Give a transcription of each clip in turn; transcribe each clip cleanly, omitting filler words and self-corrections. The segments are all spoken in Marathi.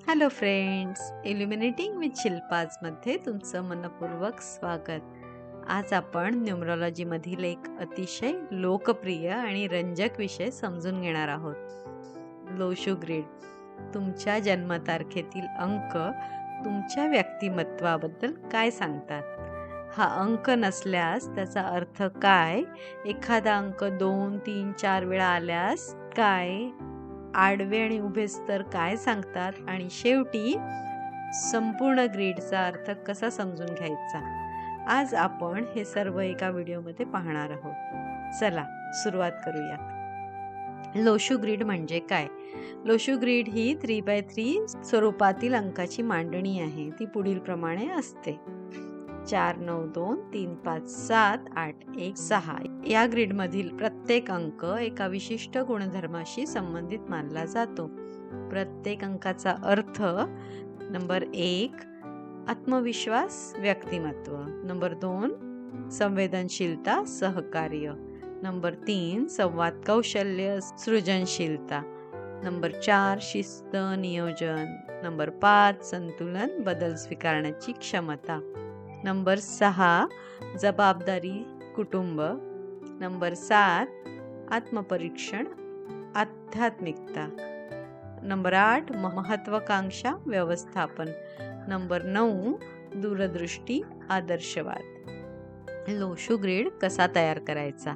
हॅलो फ्रेंड्स, इल्युमिनेटिंग विथ शिल्पाजमध्ये तुमचं मनपूर्वक स्वागत. आज आपण न्यूमरॉलॉजीमधील एक अतिशय लोकप्रिय आणि रंजक विषय समजून घेणार आहोत. लोशू ग्रिड. तुमच्या जन्मतारखेतील अंक तुमच्या व्यक्तिमत्वाबद्दल काय सांगतात? हा अंक नसल्यास त्याचा अर्थ काय? एखादा अंक 2, 3, 4 वेळा आल्यास काय? आडवे आणि उभे स्तर काय सांगतात? आणि शेवटी संपूर्ण ग्रीडचा अर्थ कसा समजून घ्यायचा? आज आपण हे सर्व एका व्हिडिओमध्ये पाहणार आहोत. चला सुरुवात करूया. लोशू ग्रीड म्हणजे काय? लोशू ग्रीड ही 3x3 स्वरूपातील अंकाची मांडणी आहे. ती पुढील प्रमाणे असते: 4, 9, 2, 3, 5, 7, 8, 1, 6. या ग्रीडमधील प्रत्येक अंक एका विशिष्ट गुणधर्माशी संबंधित मानला जातो. प्रत्येक अंकाचा अर्थ: नंबर 1 आत्मविश्वास, व्यक्तिमत्व. नंबर 2 संवेदनशीलता, सहकार्य. नंबर 3 संवाद कौशल्य, सृजनशीलता. नंबर 4 शिस्त, नियोजन. नंबर 5 संतुलन, बदल स्वीकारण्याची क्षमता. नंबर 6 जबाबदारी, कुटुंब. नंबर 7 आत्मपरीक्षण, आध्यात्मिकता. नंबर 8 महत्वाकांक्षा, व्यवस्थापन. नंबर 9 दूरदृष्टी, आदर्शवाद. लोशू ग्रीड कसा तयार करायचा?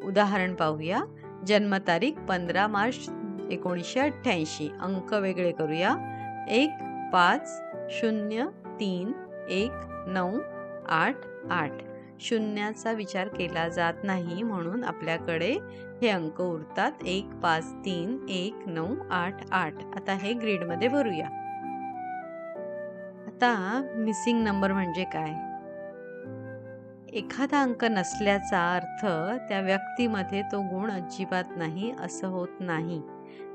उदाहरण पाहूया. जन्मतारीख 15 मार्च 1988. अंक वेगळे करूया. 1, 5, 0, 3, 1, 9, 8, 8. शून्याचा विचार केला जात नाही म्हणून आपल्याकडे हे अंक उरतात: 1, 5, 3, 1, 9, 8, 8. आता हे ग्रीडमध्ये भरूया. आता मिसिंग नंबर म्हणजे काय? एखादा अंक नसल्याचा अर्थ त्या व्यक्तीमध्ये तो गुण अजिबात नाही असं होत नाही.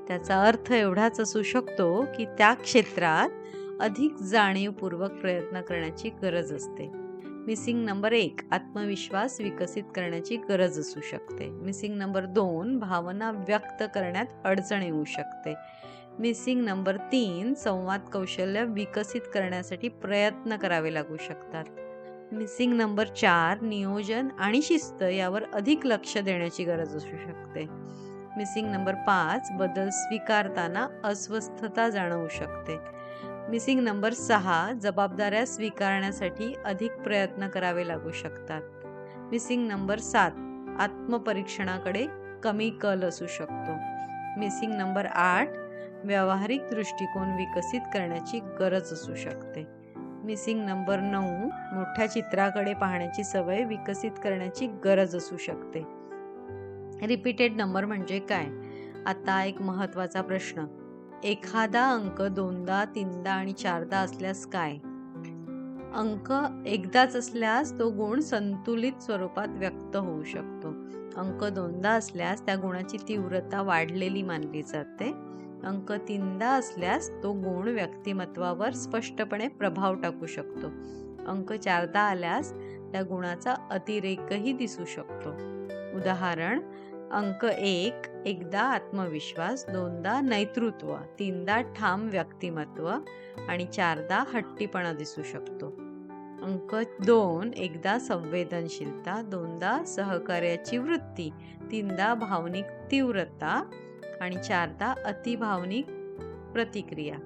त्याचा अर्थ एवढाच असू शकतो की त्या क्षेत्रात अधिक जाणीवपूर्वक प्रयत्न करण्याची गरज असते. मिसिंग नंबर 1 आत्मविश्वास विकसित करण्याची गरज असू शकते. मिसिंग नंबर 2 भावना व्यक्त करण्यात अडचण येऊ शकते. मिसिंग नंबर 3 संवाद कौशल्य विकसित करण्यासाठी प्रयत्न करावे लागू शकतात. मिसिंग नंबर 4 नियोजन आणि शिस्त यावर अधिक लक्ष देण्याची गरज असू शकते. मिसिंग नंबर 5 बदल स्वीकारताना अस्वस्थता जाणवू शकते. मिसिंग नंबर 6 जबाबदाऱ्या स्वीकारण्यासाठी अधिक प्रयत्न करावे लागू शकतात. मिसिंग नंबर 7 आत्मपरीक्षणाकडे कमी कल असू शकतो. मिसिंग नंबर 8 व्यावहारिक दृष्टिकोन विकसित करण्याची गरज असू शकते. मिसिंग नंबर 9 मोठ्या चित्राकडे पाहण्याची सवय विकसित करण्याची गरज असू शकते. रिपीटेड नंबर म्हणजे काय? आता एक महत्त्वाचा प्रश्न. एखादा अंक 2दा, 3दा आणि 4दा असल्यास काय? अंक एकदाच असल्यास तो गुण संतुलित स्वरूपात व्यक्त होऊ शकतो. अंक 2दा असल्यास त्या गुणाची तीव्रता वाढलेली मानली जाते. अंक 3दा असल्यास तो गुण व्यक्तिमत्वावर स्पष्टपणे प्रभाव टाकू शकतो. अंक 4दा आल्यास त्या गुणाचा अतिरेकही दिसू शकतो. उदाहरण: अंक 1 एकदा आत्मविश्वास, 2दा नेतृत्व, 3दा ठाम व्यक्तिमत्व आणि 4दा हट्टीपणा दिसू शकतो. अंक 2 एकदा संवेदनशीलता, 2दा सहकार्याची वृत्ती, 3दा भावनिक तीव्रता आणि 4दा अतिभावनिक प्रतिक्रिया.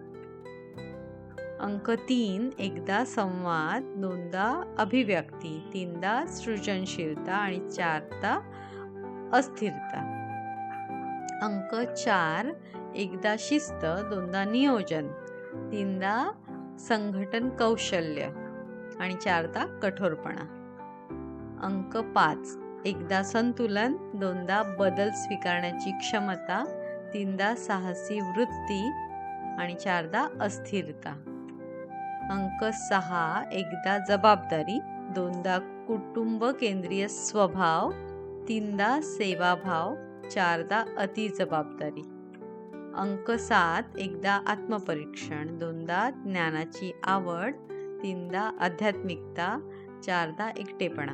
अंक 3 एकदा संवाद, 2दा अभिव्यक्ती, 3दा सृजनशीलता आणि 4दा अस्थिरता. अंक 4 एकदा शिस्त, 2दा नियोजन, 3दा संघटन कौशल्य आणि 4दा कठोरपणा. अंक 5 एकदा संतुलन, 2दा बदल स्वीकारण्याची क्षमता, 3दा साहसी वृत्ती आणि 4दा अस्थिरता. अंक 6 एकदा जबाबदारी, 2दा कुटुंब केंद्रीय स्वभाव, 3दा सेवाभाव, 4दा अतिजबाबदारी. अंक 7 एकदा आत्मपरीक्षण, 2दा ज्ञानाची आवड, 3दा आध्यात्मिकता, 4दा एकटेपणा.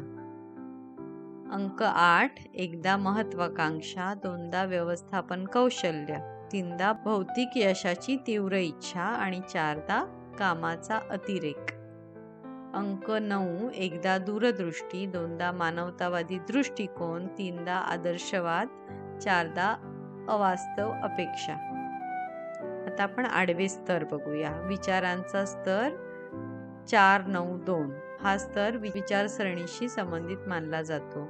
अंक 8 एकदा महत्वाकांक्षा, 2दा व्यवस्थापन कौशल्य, 3दा भौतिक यशाची तीव्र इच्छा आणि 4दा कामाचा अतिरेक. अंक 9 एकदा दूरदृष्टी, 2दा मानवतावादी दृष्टिकोन, 3दा आदर्शवाद, 4दा अवास्तव अपेक्षा. आता आपण आडवे स्तर बघूया. विचारांचा स्तर 4, 9, 2 हा स्तर विचारसरणीशी संबंधित मानला जातो.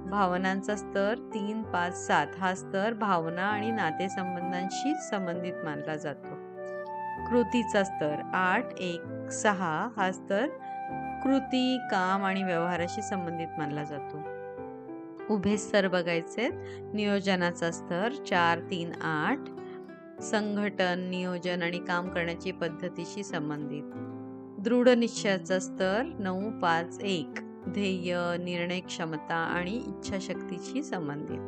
भावनांचा स्तर 3, 5, 7 हा स्तर भावना आणि नातेसंबंधांशी संबंधित मानला जातो. कृतीचा स्तर 8, 1, 6 हा स्तर कृती, काम आणि व्यवहाराशी संबंधित मानला जातो. उभे स्तर बघायचे. नियोजनाचा स्तर 4, 3, 8 संघटन, नियोजन आणि काम करण्याची पद्धतीशी संबंधित. दृढ निश्चयाचा स्तर 9, 5, 1 ध्येय, निर्णय क्षमता आणि इच्छाशक्तीशी संबंधित.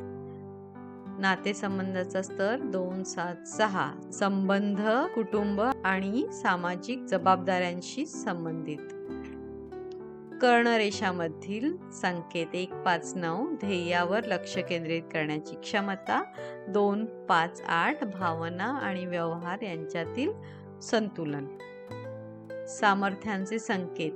नातेसंबंधाचा स्तर 2, 7, 6 संबंध, कुटुंब आणि सामाजिक जबाबदाऱ्यांशी संबंधित. कर्णरेषामधील संकेत 1, 5, 9 ध्येयावर लक्ष केंद्रित करण्याची क्षमता, 2, 5, 8 भावना आणि व्यवहार यांच्यातील संतुलन. सामर्थ्यांचे संकेत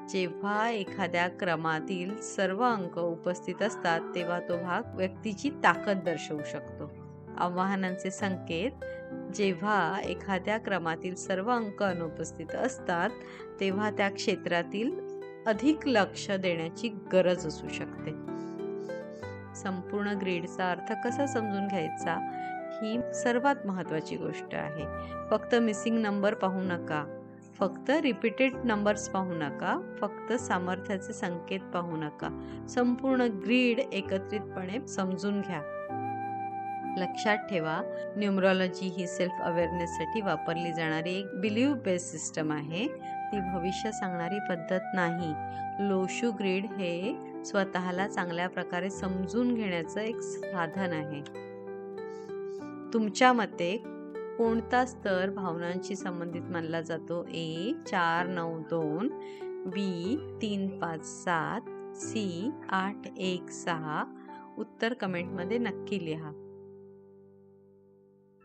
जेव्हा एखाद्या क्रमातील सर्व अंक उपस्थित असतात तेव्हा तो भाग व्यक्तीची ताकद दर्शवू शकतो. आव्हानांचे संकेत जेव्हा एखाद्या क्रमातील सर्व अंक अनुपस्थित असतात तेव्हा त्या क्षेत्रातील अधिक लक्ष देण्याची गरज असू शकते. संपूर्ण ग्रीडचा अर्थ कसा समजून घ्यायचा ही सर्वात महत्त्वाची गोष्ट आहे. फक्त मिसिंग नंबर पाहू नका, फक्त रिपीटेड नंबर्स पाहू नका, फक्त सामर्थ्याचे संकेत पाहू नका. संपूर्ण ग्रीड एकत्रितपणे समजून घ्या. लक्षात ठेवा, न्यूमरॉलॉजी ही सेल्फ अवेअरनेससाठी वापरली जाणारी एक बिलीव्ह बेस्ड सिस्टम आहे. ती भविष्य सांगणारी पद्धत नाही. लोशू ग्रीड हे स्वतःला चांगल्या प्रकारे समजून घेण्याचं एक साधन आहे. तुमच्या मते कोणता स्तर भावनांशी संबंधित मानला जातो? ए 4, 9, 2 बी 3, 5, 7 सी 8, 1, 6 उत्तर कमेंटमध्ये नक्की लिहा.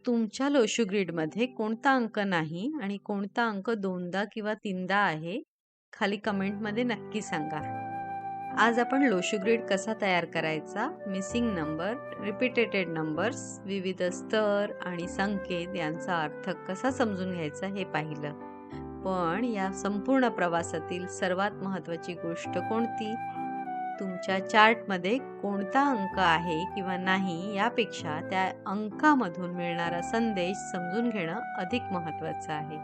तुमच्या लोशू ग्रीडमध्ये कोणता अंक नाही आणि कोणता अंक 2दा किंवा 3दा आहे खाली कमेंटमध्ये नक्की सांगा. आज आपण लोशू ग्रीड कसा तयार करायचा, मिसिंग नंबर, रिपीटेड नंबर्स, विविध स्तर आणि संकेत यांचा अर्थ कसा समजून घ्यायचा हे पाहिलं. पण या संपूर्ण प्रवासातील सर्वात महत्त्वाची गोष्ट कोणती? तुमच्या चार्टमध्ये कोणता अंक आहे किंवा नाही यापेक्षा त्या अंकामधून मिळणारा संदेश समजून घेणं अधिक महत्त्वाचं आहे.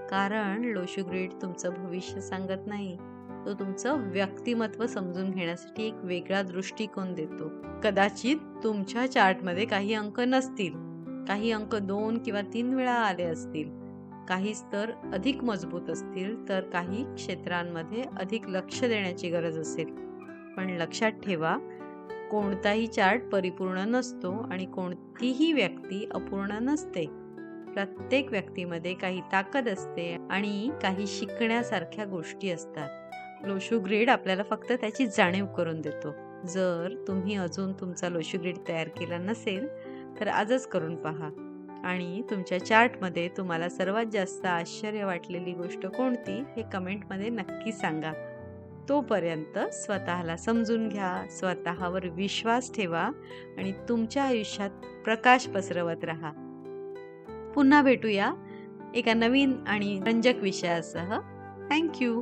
कारण लोशू ग्रीड तुमचं भविष्य सांगत नाही, तो तुमचं व्यक्तिमत्व समजून घेण्यासाठी एक वेगळा दृष्टिकोन देतो. कदाचित तुमच्या चार्टमध्ये काही अंक नसतील, काही अंक 2 किंवा 3 वेळा आले असतील, काही स्तर अधिक मजबूत असतील, तर काही क्षेत्रांमध्ये अधिक लक्ष देण्याची गरज असेल. पण लक्षात ठेवा, कोणताही चार्ट परिपूर्ण नसतो आणि कोणतीही व्यक्ती अपूर्ण नसते. प्रत्येक व्यक्तीमध्ये काही ताकद असते आणि काही शिकण्यासारख्या गोष्टी असतात. लोशू ग्रीड आपल्याला फक्त त्याची जाणीव करून देतो. जर तुम्ही अजून तुमचा लोशू ग्रीड तयार केला नसेल तर आजच करून पहा आणि तुमच्या चार्टमध्ये तुम्हाला सर्वात जास्त आश्चर्य वाटलेली गोष्ट कोणती हे कमेंटमध्ये नक्की सांगा. तोपर्यंत स्वतःला समजून घ्या, स्वतःवर विश्वास ठेवा आणि तुमच्या आयुष्यात प्रकाश पसरवत राहा. पुन्हा भेटूया एका नवीन आणि रंजक विषयासह. थँक्यू.